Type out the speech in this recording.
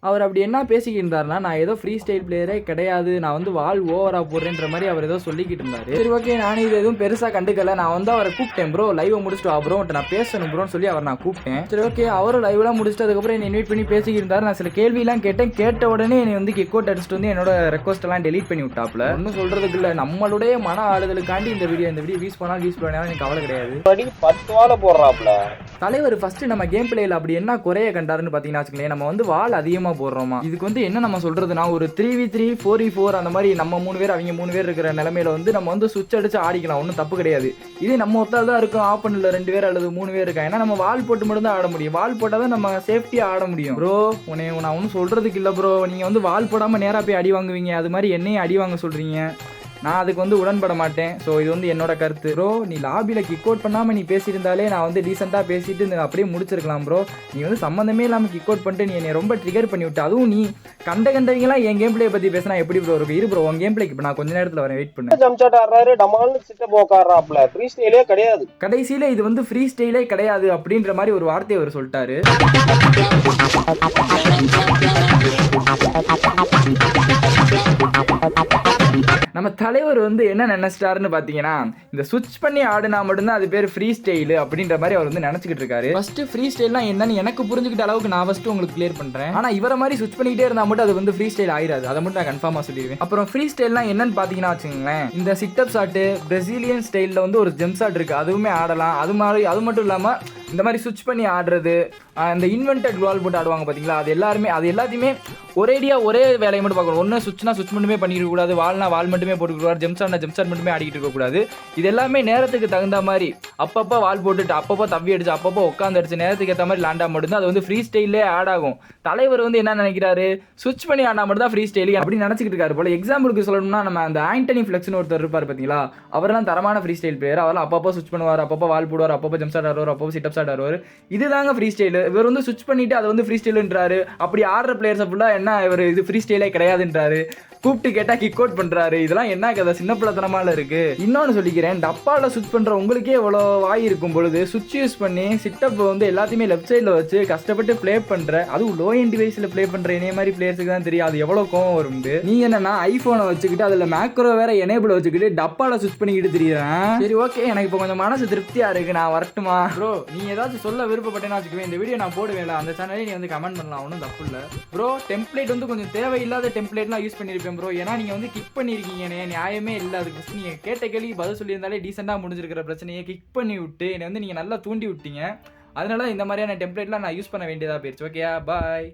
அவர் அப்படி என்ன பேசிக்கிட்டு இருந்தாருன்னா, நான் ஏதோ ஃப்ரீ ஸ்டைல் பிளேயரே கிடையாது, நான் வந்து வால் ஓவரா போடுறேன்ற மாதிரி அவர் ஏதோ சொல்லிக்கிட்டு இருந்தாரு. சரி ஓகே, நான் இது எதுவும் பெருசா கண்டுக்கல. நான் வந்து அவரை கூப்பிட்டேன், ப்ரோ லைவ் முடிச்சுட்டு வா ப்ரோ, நான் பேசணும் ப்ரோன்னு சொல்லி அவர் நான் கூப்பிட்டேன். சரி ஓகே, அவரும் லைவ்லாம் முடிச்சுட்டு அதுக்கப்புறம் என்னை இன்வைட் பண்ணி பேசிக்கிட்டு இருந்தாரு. நான் சில கேள்வியெல்லாம் கேட்டேன். கேட்ட உடனே என்னை வந்து கிக் அவுட் அடிச்சுட்டு வந்து என்னோட ரெக்வஸ்ட் எல்லாம் டெலீட் பண்ணி விட்டாப்ல. ஒன்றும் சொல்றதுக்கு இல்லை, நம்மளுடைய மன ஆளுதலுக்காண்டி இந்த வீடியோ வீஸ் பண்ணாலும் எனக்கு கவலை கிடையாது. 10 வாழை போடுறாப்ல தலைவர். ஃபர்ஸ்ட் நம்ம கேம் பிளேல அப்படி என்ன குறைய கண்டாருன்னு பாத்தீங்கன்னா வச்சுக்கோங்களேன், நம்ம வந்து வால் அதிகமா போடுறோமா. இதுக்கு வந்து என்ன நம்ம சொல்றதுன்னா, ஒரு 3v3 4v4 அந்த மாதிரி நம்ம 3 பேர் அவங்க 3 பேர் இருக்கிற நிலைமையில வந்து நம்ம வந்து சுவிட்ச் அடிச்சு ஆடிக்கலாம், ஒன்றும் தப்பு கிடையாது. இதே நம்ம ஒருத்தால் தான் இருக்கும், ஆப்பன்ல 2 பேர் அல்லது 3 பேர் இருக்கா, ஏன்னா நம்ம வால் போட்டு மட்டும் தான் ஆட முடியும். வால் போட்டால் தான் நம்ம சேஃப்டியா ஆட முடியும். ப்ரோ நான் ஒன்றும் சொல்றதுக்கு இல்லை ப்ரோ, நீங்க வந்து வால் போடாம நேரா போய் அடி வாங்குவீங்க, அது மாதிரி என்னையும் அடி வாங்க சொல்றீங்க. நான் அதுக்கு வந்து உடன்பட மாட்டேன். ஸோ இது வந்து என்னோட கருத்து. ப்ரோ நீ லாபியில் கிக் அவுட் பண்ணாமல் நீ பேசியிருந்தாலே நான் வந்து டீசெண்டாக பேசிட்டு அப்படியே முடிச்சிருக்கலாம் ப்ரோ. நீ வந்து சம்மந்தமே இல்லாமல் கிக் அவுட் பண்ணிட்டு நீ என்னை ரொம்ப ட்ரிகர் பண்ணி விட்டு, அதுவும் நீ கண்டவங்களாம் என் கேம் பிளே பற்றி பேசினா எப்படி ப்ரோ இருக்கு? இரு ப்ரோ, உன் கேம் பிளேக்கு இப்போ நான் கொஞ்ச நேரத்தில் வரேன், வெயிட் பண்ணு. ஜம்ப்ஷாட் ஆடுறாரு, டமால்னு சிட்ட போக்காடுறாப்ல. ஃப்ரீ ஸ்டைலே கிடையாது. கடைசியில் இது வந்து ஃப்ரீ ஸ்டைலே கிடையாது அப்படின்ற மாதிரி ஒரு வார்த்தையை அவர் சொல்லிட்டாரு. நம்ம தலைவர் வந்து என்ன நினைச்சிட்டாருன்னு பாத்தீங்கன்னா, இந்த சுவிட்ச் பண்ணி ஆடுனா மட்டும்தான் அது பேர் ஃப்ரீ ஸ்டைல் அப்படின்ற மாதிரி அவர் வந்து நினைச்சுக்கிட்டு இருக்காரு. ஃபர்ஸ்ட் ஃப்ரீ ஸ்டைல்னா என்னன்னு எனக்கு புரிஞ்சுக்கிட்ட அளவுக்கு நான் ஃபர்ஸ்ட் உங்களுக்கு கிளியர் பண்றேன். ஆனா இவர மாதிரி சுவிட்ச் பண்ணிக்கிட்டே இருந்தா மட்டும் அது வந்து ஃப்ரீ ஸ்டைல் ஆயிராது, அதை மட்டும் நான் கன்ஃபார்மா சொல்லிடுவேன். அப்புறம் ஃப்ரீ ஸ்டைல்னா என்னன்னு பாத்தீங்கன்னா வச்சுக்கோங்களேன், இந்த சிட்டப் ஷாட் பிரேசிலியன் ஸ்டைல்ல வந்து ஒரு ஜம்ப் ஷாட் இருக்கு, அதுவுமே ஆடலாம். அது மட்டும் இல்லாம இந்த மாதிரி சுவிட்ச் பண்ணி ஆடுறது, இந்த இன்வென்டட் வால் போட்டு ஆடுவாங்க பாத்தீங்களா, அது எல்லாத்தையுமே ஒரே வேலையை மட்டும் பார்க்கணும். ஒன்று சுவிட்ச்னா சுவிட்ச் மட்டுமே பண்ணிக்க கூடாது, வால்னா வால் மட்டுமே போட்டுக்கூடாது, ஜம்ப்ஷாட்னா ஜம்ப்ஷாட் மட்டுமே ஆடிக்கிட்டு இருக்கக்கூடாது. இது எல்லாமே நேரத்துக்கு தகுந்த மாதிரி அப்பப்போ வால் போட்டுட்டு அப்பப்போ தப்பி அடிச்சு அப்பப்போ உட்காந்து அடிச்சு நேரத்துக்கு ஏற்ற மாதிரி லேண்டா மட்டும்தான் அது வந்து ஃப்ரீ ஸ்டைலே ஆட் ஆகும். தலைவர் வந்து என்ன நினைக்கிறாரு, சுவிட்ச் பண்ணி ஆடினா மட்டும் தான் ஃப்ரீ ஸ்டைல் அப்படின்னு நினைச்சிட்டு இருக்காரு போல. எக்ஸாம்பிளுக்கு சொல்லணும்னா, நம்ம அந்த ஆண்டனி ஃபிளெக்ஸ்னு ஒருத்தர் இருப்பார் பார்த்தீங்களா, அவரெல்லாம் தரமான ஃப்ரீ ஸ்டைல் பிளேயர். அவரெல்லாம் அப்பப்போ சுவிட்ச் பண்ணுவார், அப்பப்போ வால் போடுவார், அப்பப்போ ஜம்ப்ஷாட் ஆடுவார், அப்பப்போ சிட்டப் ஷாட் ஆடுவார். இதுதாங்க ஃப்ரீ ஸ்டைல். இவர் வந்து சுவிட்ச் பண்ணிட்டு அதை வந்து ஃப்ரீ ஸ்டைல்ன்றாரு. அப்படி ஆடுற பிளேயர்ஸ் ஃபுல்லாக என்ன இவர் இது ஃப்ரீ ஸ்டைலே கிடையாதுன்றாரு. கூப்பிட்டு கேட்டா கிக் அவுட் பண்றாரு. இதெல்லாம் என்ன கதை, சின்ன பிள்ளைத்தனமால இருக்கு. இன்னொன்னு சொல்லிக்கிறேன், டப்பால சுவிட்ச் பண்ற உங்களுக்கே எவ்வளவு வாய் இருக்கும் பொழுது சுவிட்ச் யூஸ் பண்ணி சிட்டப் வந்து எல்லாத்தையுமே லெஃப்ட் சைட்ல வச்சு கஷ்டப்பட்டு பிளே பண்ற, அதுவும் லோ எண்ட் டிவைஸ்ல பிளே பண்ற என்னைய மாதிரி பிளேயர்ஸுக்கு தான் தெரியும் அது எவ்வளவு கோவம் வரும். நீ என்னன்னா ஐபோனை வச்சுக்கிட்டு அதுல மேக்ரோ வேற எனேபிள் வச்சுக்கிட்டு டப்பால சுவிட்ச் பண்ணிக்கிட்டு தெரியுறேன். சரி ஓகே, எனக்கு இப்போ கொஞ்சம் மனசு திருப்தியா இருக்கு, நான் வரட்டுமா? ப்ரோ நீ ஏதாச்சும் சொல்ல விருப்பப்பட்டேன்னா வச்சுக்குவேன், இந்த வீடியோ நான் போடுவேன், அந்த சேனலே நீ வந்து கமெண்ட் பண்ணலாம், ஒன்றும் தப்பு இல்லை. ப்ரோ டெம்ப்ளேட் வந்து கொஞ்சம் தேவையில்லாத டெம்ப்ளேட்லாம் யூஸ் பண்ணிருப்பேன் ப்ரோ, ஏன்னா நீங்க வந்து கிக் பண்ணிருக்கீங்க, நியாயமே இல்லை. அதுக்கு நீங்க கேட்ட கேள்வி பதில் சொல்லியிருந்தாலே டீசெண்டா முடிஞ்சிருக்கிற பிரச்சனையை கிக் பண்ணி விட்டு என்னை வந்து நீங்க நல்லா தூண்டி விட்டீங்க. அதனால இந்த மாதிரியான டெம்ப்ளேட்லாம் நான் யூஸ் பண்ண வேண்டியதா போயிடுச்சு. ஓகேயா, பாய்.